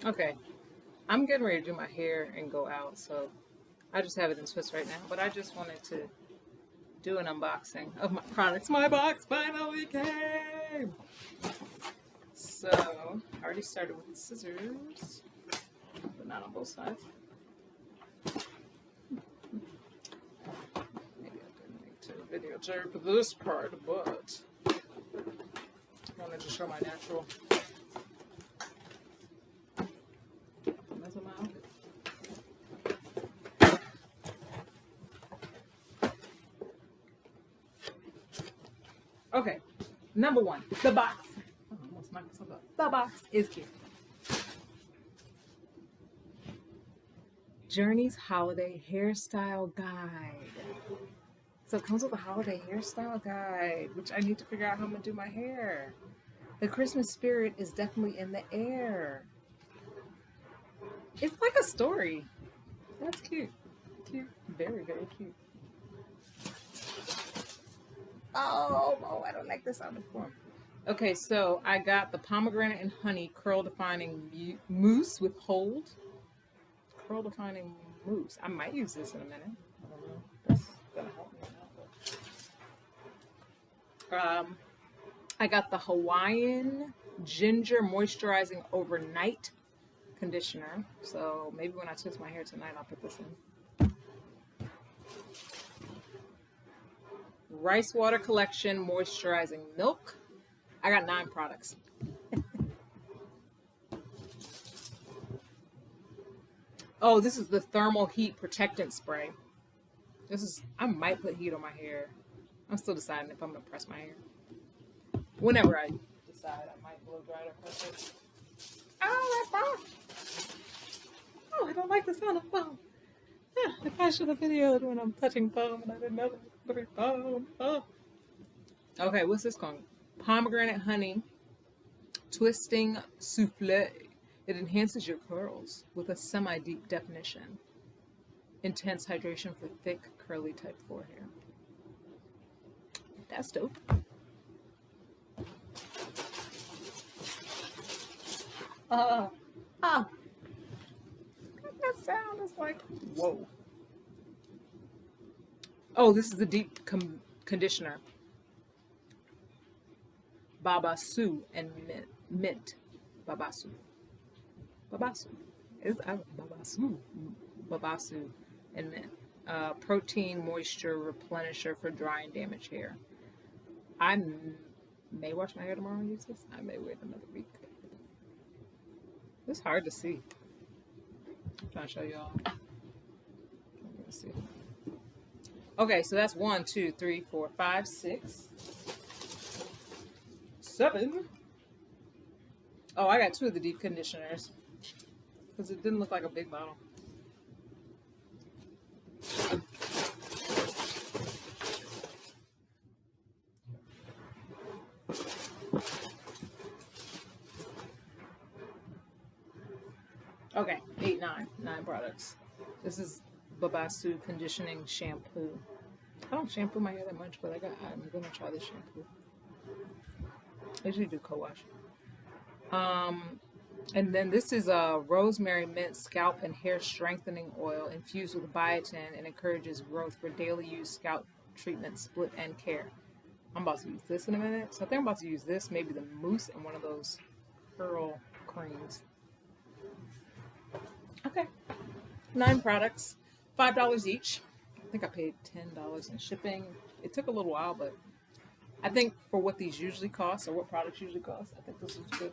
Okay, I'm getting ready to do my hair and go out, so I just have it in Swiss right now. But I just wanted to do an unboxing of my products. My box finally came! So, I already started with the scissors, but not on both sides. Maybe I didn't make to a video for this part, but I wanted to show my natural. That's what my outfit. Okay, number one, the box. Oh, I almost knocked myself up. The box is cute. Journey's Holiday Hairstyle Guide. So it comes with a holiday hairstyle guide, which I need to figure out how I'm going to do my hair. The Christmas spirit is definitely in the air. It's like a story. That's cute. Cute. Very, very cute. Oh, I don't like this on the form. Okay, so I got the pomegranate and honey curl defining mousse with hold. Curl defining mousse. I might use this in a minute. I don't know. That's gonna help me out. I got the Hawaiian ginger moisturizing overnight conditioner. So maybe when I twist my hair tonight, I'll put this in. Rice Water Collection moisturizing milk. I got 9 products. Oh, this is the thermal heat protectant spray. I might put heat on my hair. I'm still deciding if I'm gonna press my hair. Whenever I decide, I might blow dry or press it. Oh, that phone! Oh, I don't like the sound of foam. I probably should have videoed when I'm touching foam and I didn't know that it was foam. Oh. Okay, what's this called? Pomegranate honey twisting souffle. It enhances your curls with a semi-deep definition. Intense hydration for thick, curly type forehair. That's dope. That sound is like, whoa. Oh, this is the deep conditioner. Babasu and mint. Babasu. It's Babasu and mint. Protein moisture replenisher for dry and damaged hair. I may wash my hair tomorrow and use this. I may wait another week. It's hard to see. I'm trying to show y'all. Let's see. Okay, so that's 1, 2, 3, 4, 5, 6, 7. Oh, I got 2 of the deep conditioners because it didn't look like a big bottle. Okay, 9 products. This is Babasu conditioning shampoo. I don't shampoo my hair that much, but I'm gonna try this shampoo. I usually do co-wash. And then this is a rosemary mint scalp and hair strengthening oil infused with biotin and encourages growth for daily use scalp treatment, split end care. I'm about to use this in a minute. So I think I'm about to use this, maybe the mousse and one of those curl creams. Okay, 9 products, $5 each. I think I paid $10 in shipping. It took a little while, but I think for what these usually cost or what products usually cost, I think this is good.